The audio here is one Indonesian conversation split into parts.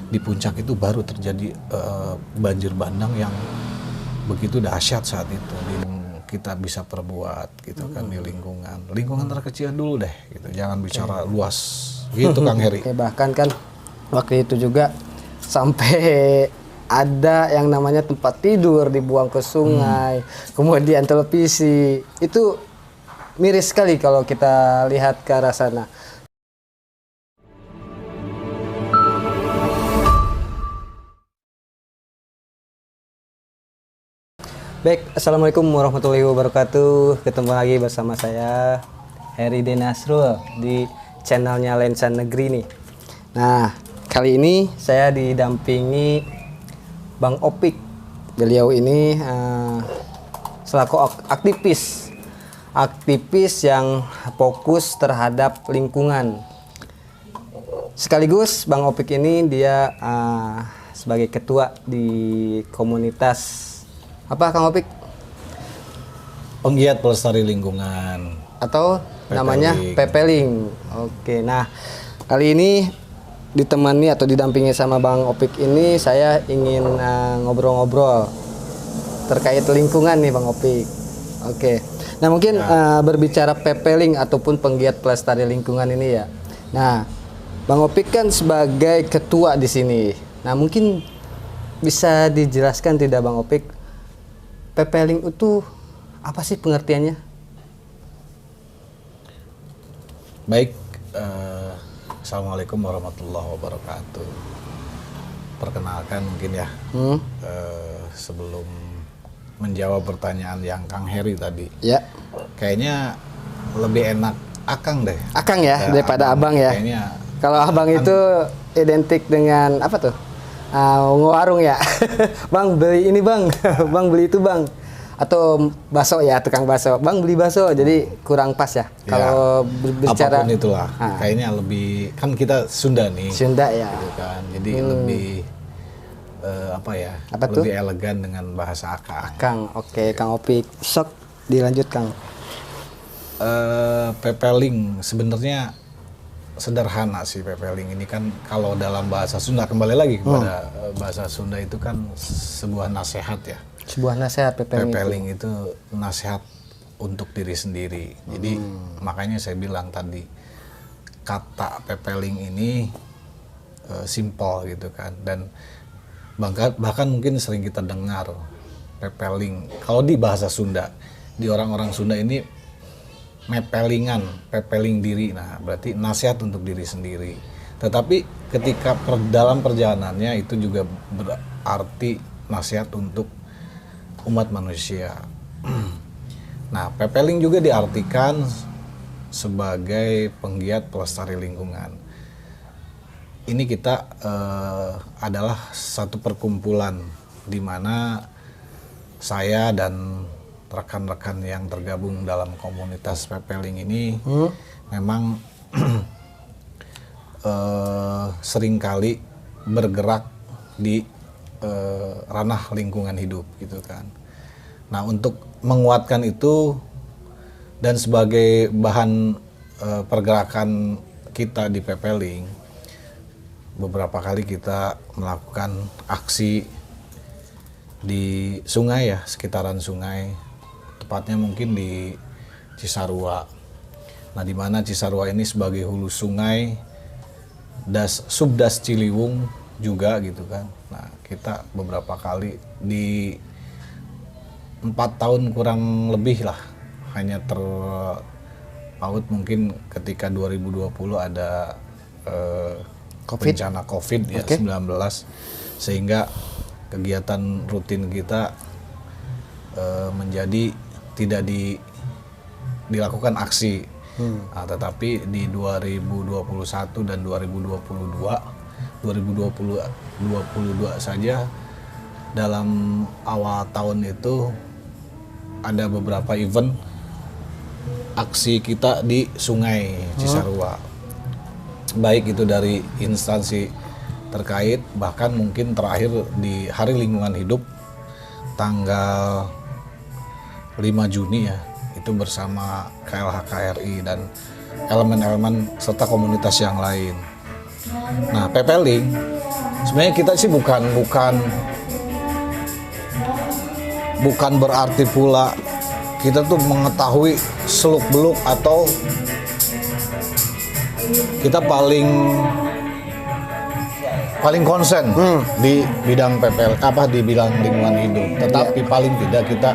di puncak itu baru terjadi banjir bandang yang begitu dahsyat saat itu. Kita bisa perbuat gitu kan di lingkungan terkecil dulu deh gitu, jangan bicara luas gitu Kang Heri. Oke, bahkan kan waktu itu juga sampai ada yang namanya tempat tidur dibuang ke sungai, kemudian televisi itu miris sekali kalau kita lihat ke arah sana. Baik, Assalamualaikum warahmatullahi wabarakatuh. Ketemu lagi bersama saya Heri Denasrul di channelnya Lensa Negeri nih. Nah, kali ini saya didampingi Bang Opik. Beliau ini selaku aktivis yang fokus terhadap lingkungan. Sekaligus Bang Opik ini dia sebagai ketua di komunitas apa Kang Opik? Penggiat pelestari lingkungan Atau Pepeling. namanya Pepeling. Oke, nah kali ini ditemani atau didampingi sama Bang Opik ini saya ingin ngobrol-ngobrol terkait lingkungan nih Bang Opik. Oke, nah mungkin berbicara Pepeling ataupun penggiat pelestari lingkungan ini ya. Nah, Bang Opik kan sebagai ketua di sini. Nah, mungkin bisa dijelaskan tidak Bang Opik? Pepeling itu apa sih pengertiannya? Baik, Assalamualaikum warahmatullahi wabarakatuh. Perkenalkan mungkin ya, sebelum menjawab pertanyaan yang Kang Heri tadi, Ya, kayaknya lebih enak Akang deh. Akang ya, daripada Abang ya. Kayaknya Kalau Abang itu identik dengan apa tuh? Warung ya. Bang beli ini Bang, Bang beli itu Bang. Atau bakso ya, tukang bakso. Bang beli bakso, jadi kurang pas ya. Kalau berbicara apapun itulah, kayaknya lebih, kan kita Sunda nih. Sunda ya. Gitu kan. Jadi lebih apa ya? Apa tuh? Lebih elegan dengan bahasa Akang. Kang, oke, Kang Opik. Sok dilanjut Kang. Pepeling sebenarnya sederhana sih. Pepeling ini kan kalau dalam bahasa Sunda, kembali lagi kepada bahasa Sunda itu kan sebuah nasihat ya. Sebuah nasihat Pepeling itu nasihat untuk diri sendiri. Jadi makanya saya bilang tadi kata pepeling ini simple gitu kan, dan bahkan mungkin sering kita dengar pepeling. Kalau di bahasa Sunda, di orang-orang Sunda ini pepeling diri. Nah, berarti nasihat untuk diri sendiri. Tetapi ketika dalam perjalanannya itu juga berarti nasihat untuk umat manusia. Nah, pepeling juga diartikan sebagai penggiat pelestari lingkungan. Ini kita adalah satu perkumpulan di mana saya dan rekan-rekan yang tergabung dalam komunitas Pepeling ini memang seringkali bergerak di ranah lingkungan hidup gitu kan. Nah, untuk menguatkan itu dan sebagai bahan pergerakan kita di Pepeling, beberapa kali kita melakukan aksi di sungai ya, sekitaran sungai. Tepatnya mungkin di Cisarua. Nah, di mana Cisarua ini sebagai hulu sungai, subdas Ciliwung juga gitu kan. Nah, kita beberapa kali di 4 tahun kurang lebih lah, hanya terpaut mungkin ketika 2020 ada bencana COVID ya, 19, sehingga kegiatan rutin kita menjadi tidak dilakukan aksi. Nah, tetapi di 2021 dan 2022 saja, dalam awal tahun itu ada beberapa event aksi kita di Sungai Cisarua. Baik itu dari instansi terkait, bahkan mungkin terakhir di Hari Lingkungan Hidup tanggal 5 Juni ya, itu bersama KLHKRI dan elemen-elemen serta komunitas yang lain. Nah, Pepeling sebenarnya kita sih bukan berarti pula kita tuh mengetahui seluk-beluk atau kita paling konsen di bidang PPL di bidang lingkungan hidup. Tetapi paling tidak kita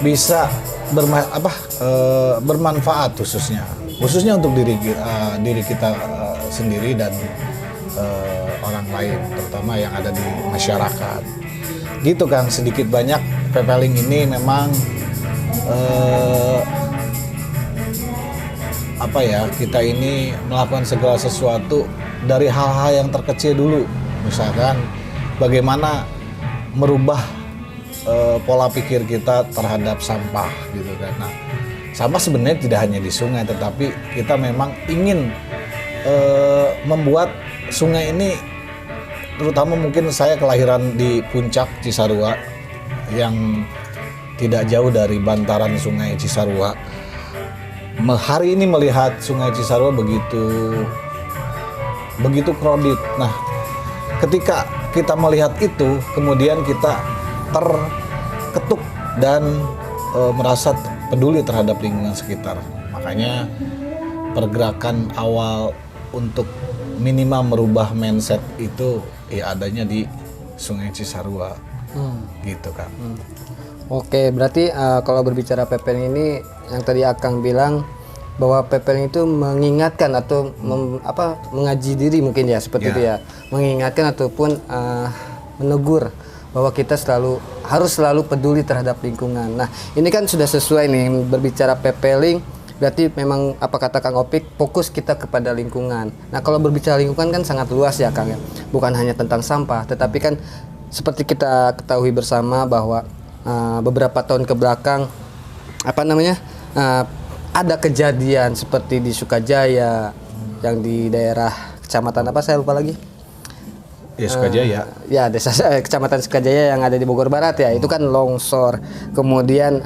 bisa bermanfaat khususnya untuk diri kita sendiri dan orang lain, terutama yang ada di masyarakat. Gitu kan, sedikit banyak PPLing ini memang kita ini melakukan segala sesuatu dari hal-hal yang terkecil dulu. Misalkan bagaimana merubah pola pikir kita terhadap sampah gitu kan. Nah, sampah sebenarnya tidak hanya di sungai, tetapi kita memang ingin membuat sungai ini, terutama mungkin saya kelahiran di puncak Cisarua yang tidak jauh dari bantaran sungai Cisarua. Hari ini melihat sungai Cisarua begitu kredit. Nah, ketika kita melihat itu, kemudian kita terketuk dan merasa peduli terhadap lingkungan sekitar. Makanya pergerakan awal untuk minimal merubah mindset itu ya adanya di Sungai Cisarua, gitu kan. Oke, berarti kalau berbicara PPL ini yang tadi Akang bilang bahwa PPL itu mengingatkan atau mengaji diri mungkin ya seperti itu ya, mengingatkan ataupun menegur bahwa kita harus selalu peduli terhadap lingkungan. Nah, ini kan sudah sesuai nih berbicara PPLing, berarti memang apa kata Kang Opik, fokus kita kepada lingkungan. Nah, kalau berbicara lingkungan kan sangat luas ya Kang ya, bukan hanya tentang sampah, tetapi kan seperti kita ketahui bersama bahwa beberapa tahun ke belakang ada kejadian seperti di Sukajaya, yang di daerah kecamatan apa saya lupa lagi. Ya, Sukajaya. Kecamatan Sukajaya yang ada di Bogor Barat ya, itu kan longsor. Kemudian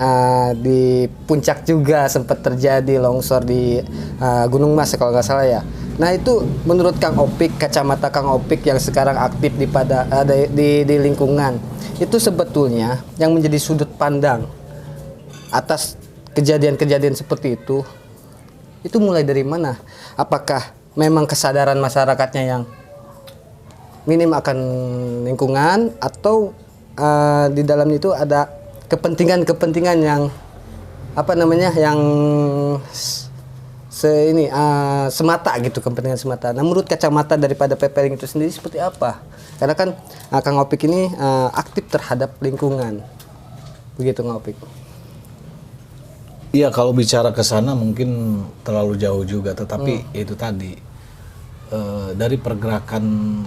di puncak juga sempat terjadi longsor di Gunung Mas kalau nggak salah ya. Nah, itu menurut Kang Opik, kacamata Kang Opik yang sekarang aktif di lingkungan, itu sebetulnya yang menjadi sudut pandang atas kejadian-kejadian seperti itu mulai dari mana? Apakah memang kesadaran masyarakatnya yang minim akan lingkungan, atau di dalam itu ada kepentingan-kepentingan yang semata gitu, kepentingan semata. Nah, menurut kacamata daripada PPLing itu sendiri seperti apa? Karena kan Kang Opik ini aktif terhadap lingkungan, begitu Kang Opik? Iya, kalau bicara ke sana mungkin terlalu jauh juga, tetapi itu tadi dari pergerakan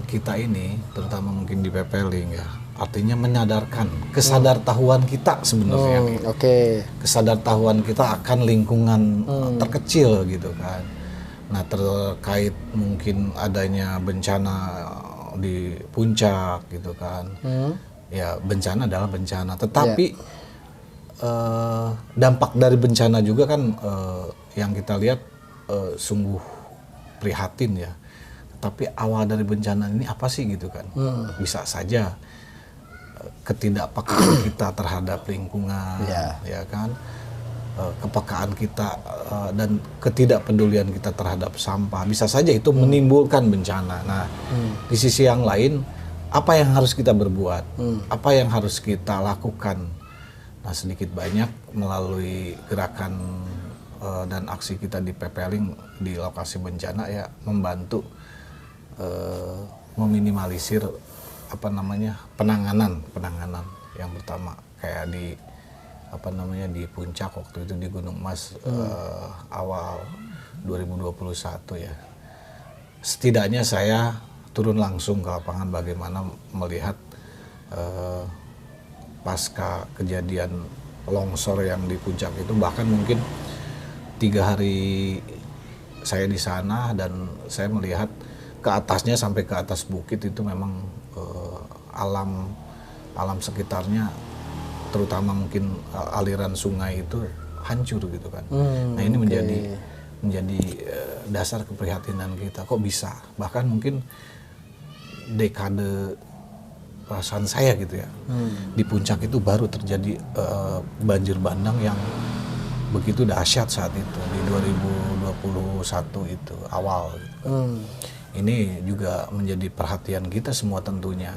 kita ini, terutama mungkin di PPLing ya, artinya menyadarkan kesadartahuan kita sebenarnya. Kesadartahuan kita akan lingkungan terkecil gitu kan. Nah, terkait mungkin adanya bencana di puncak gitu kan. Ya, bencana adalah bencana, tetapi dampak dari bencana juga kan yang kita lihat sungguh prihatin ya. Tapi awal dari bencana ini apa sih gitu kan? Bisa saja ketidakpekaan kita terhadap lingkungan, ya kan? Kepekaan kita dan ketidakpedulian kita terhadap sampah, bisa saja itu menimbulkan bencana. Nah, di sisi yang lain, apa yang harus kita berbuat? Apa yang harus kita lakukan? Nah, sedikit banyak melalui gerakan dan aksi kita di PPLing di lokasi bencana ya, membantu meminimalisir penanganan yang pertama, kayak di di puncak waktu itu di Gunung Mas awal 2021 ya. Setidaknya saya turun langsung ke lapangan bagaimana melihat pasca kejadian longsor yang di puncak itu, bahkan mungkin 3 hari saya di sana dan saya melihat ke atasnya sampai ke atas bukit itu memang alam sekitarnya, terutama mungkin aliran sungai itu hancur gitu kan. Nah, ini menjadi dasar keprihatinan kita, kok bisa, bahkan mungkin dekade perasaan saya gitu ya. Di puncak itu baru terjadi banjir bandang yang begitu dahsyat saat itu di 2021 itu awal gitu kan. Ini juga menjadi perhatian kita semua tentunya.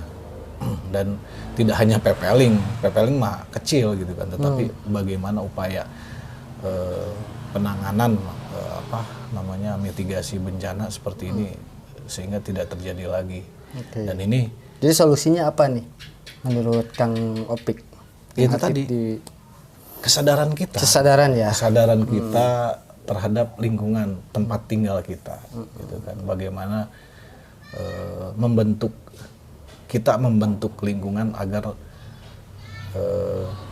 Dan tidak hanya PPLing mah kecil gitu kan, tetapi bagaimana upaya penanganan mitigasi bencana seperti ini sehingga tidak terjadi lagi. Dan ini jadi solusinya apa nih menurut Kang Opik? itu tadi kesadaran kita. Kesadaran ya. Kesadaran kita terhadap lingkungan tempat tinggal kita, gitu kan. Bagaimana membentuk lingkungan agar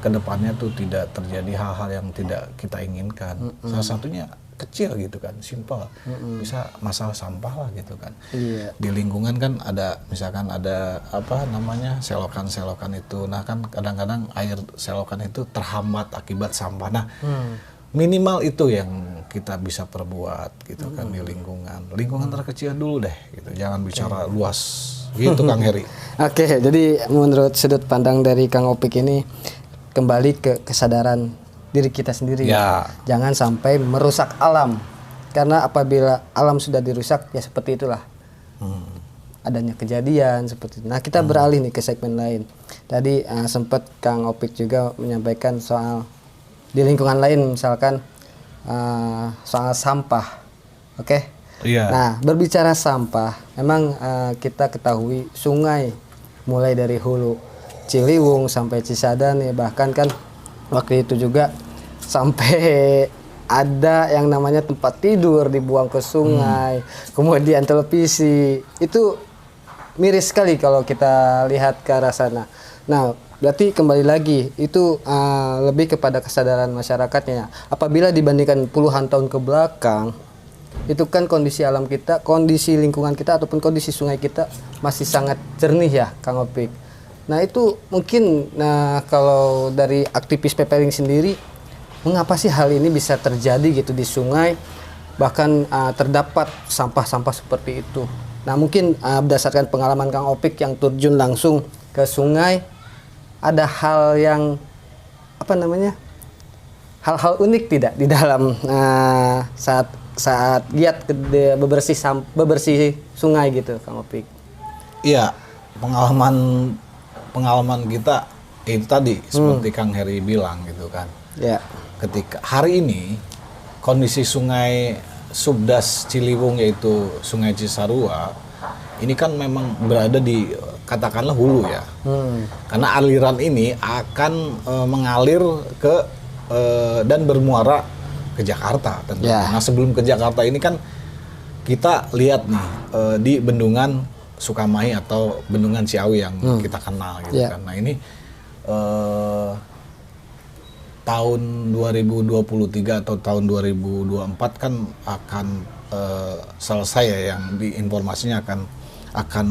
kedepannya tuh tidak terjadi hal-hal yang tidak kita inginkan. Salah satunya kecil gitu kan, simpel. Bisa masalah sampah lah gitu kan. Iya. Di lingkungan kan ada, misalkan ada selokan-selokan itu. Nah kan kadang-kadang air selokan itu terhambat akibat sampah. Nah minimal itu yang kita bisa perbuat gitu kan di lingkungan. Lingkungan terkecil dulu deh gitu. Jangan bicara luas gitu Kang Heri. Oke, jadi menurut sudut pandang dari Kang Opik ini kembali ke kesadaran diri kita sendiri. Ya. Jangan sampai merusak alam. Karena apabila alam sudah dirusak ya seperti itulah. Adanya kejadian seperti itu. Nah, kita beralih nih ke segmen lain. Tadi sempat Kang Opik juga menyampaikan soal di lingkungan lain misalkan soal sampah. Oke? Iya. Nah, berbicara sampah, memang kita ketahui sungai mulai dari hulu Ciliwung sampai Cisadane, bahkan kan waktu itu juga sampai ada yang namanya tempat tidur dibuang ke sungai, kemudian televisi. Itu miris sekali kalau kita lihat ke arah sana. Nah, berarti kembali lagi itu lebih kepada kesadaran masyarakatnya. Apabila dibandingkan puluhan tahun ke belakang, itu kan kondisi alam kita, kondisi lingkungan kita ataupun kondisi sungai kita masih sangat jernih ya, Kang Opik. Nah itu mungkin kalau dari aktivis PPLing sendiri, mengapa sih hal ini bisa terjadi gitu di sungai, bahkan terdapat sampah-sampah seperti itu. Nah mungkin berdasarkan pengalaman Kang Opik yang terjun langsung ke sungai, ada hal yang hal-hal unik tidak di dalam saat giat bebersih sungai gitu, Kang Opik? Iya, pengalaman kita itu tadi seperti Kang Heri bilang gitu kan. Ya. Ketika hari ini kondisi sungai Subdas Ciliwung yaitu Sungai Cisarua ini kan memang berada di katakanlah hulu ya. Karena aliran ini akan mengalir ke dan bermuara ke Jakarta tentunya. Nah sebelum ke Jakarta ini kan kita lihat nih di bendungan Sukamahi atau bendungan Ciawi yang kita kenal gitu kan. Nah ini tahun 2023 atau tahun 2024 kan akan selesai ya, yang diinformasinya akan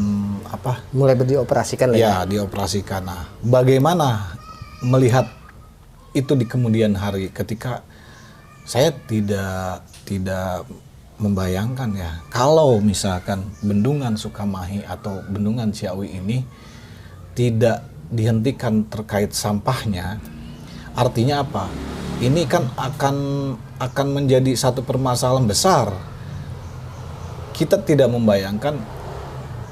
mulai dioperasikan lagi. Ya, dioperasikan. Nah, bagaimana melihat itu di kemudian hari ketika saya tidak membayangkan ya kalau misalkan bendungan Sukamahi atau bendungan Ciawi ini tidak dihentikan terkait sampahnya, artinya apa? Ini kan akan menjadi satu permasalahan besar. Kita tidak membayangkan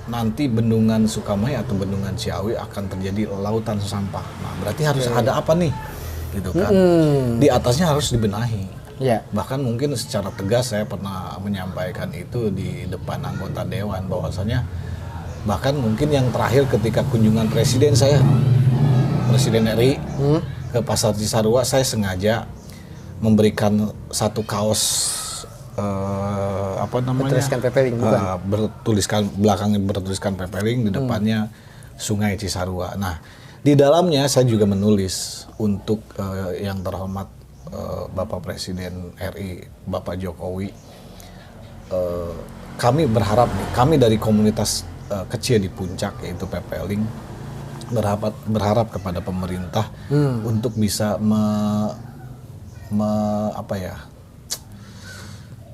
nanti bendungan Sukamahi atau bendungan Ciawi akan terjadi lautan sampah. Nah, berarti harus ada apa nih? Gitu kan. Di atasnya harus dibenahi. Ya. Bahkan mungkin secara tegas saya pernah menyampaikan itu di depan anggota dewan bahwasanya bahkan mungkin yang terakhir ketika kunjungan Presiden RI ke Pasar Cisarua, saya sengaja memberikan satu kaos bertuliskan PPLing, belakangnya bertuliskan PPLing, di depannya Sungai Cisarua. Nah, di dalamnya saya juga menulis untuk yang terhormat Bapak Presiden RI, Bapak Jokowi. Kami berharap nih, kami dari komunitas kecil di Puncak yaitu PPLing berharap kepada pemerintah untuk bisa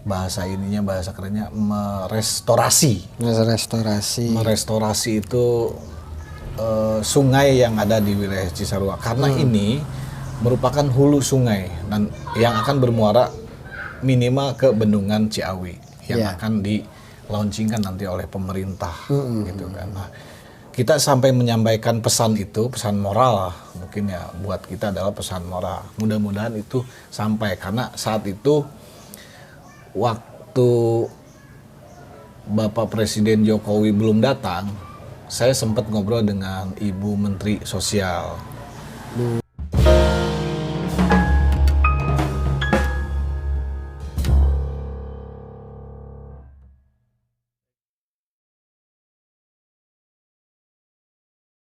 bahasa ininya, bahasa kerennya merestorasi. Merestorasi itu sungai yang ada di wilayah Cisarua, karena ini merupakan hulu sungai dan yang akan bermuara minimal ke Bendungan Ciawi yang akan di-launchingkan nanti oleh pemerintah gitu kan. Nah, kita sampai menyampaikan pesan itu, pesan moral mungkin ya buat kita adalah pesan moral. Mudah-mudahan itu sampai, karena saat itu waktu Bapak Presiden Jokowi belum datang, saya sempat ngobrol dengan Ibu Menteri Sosial.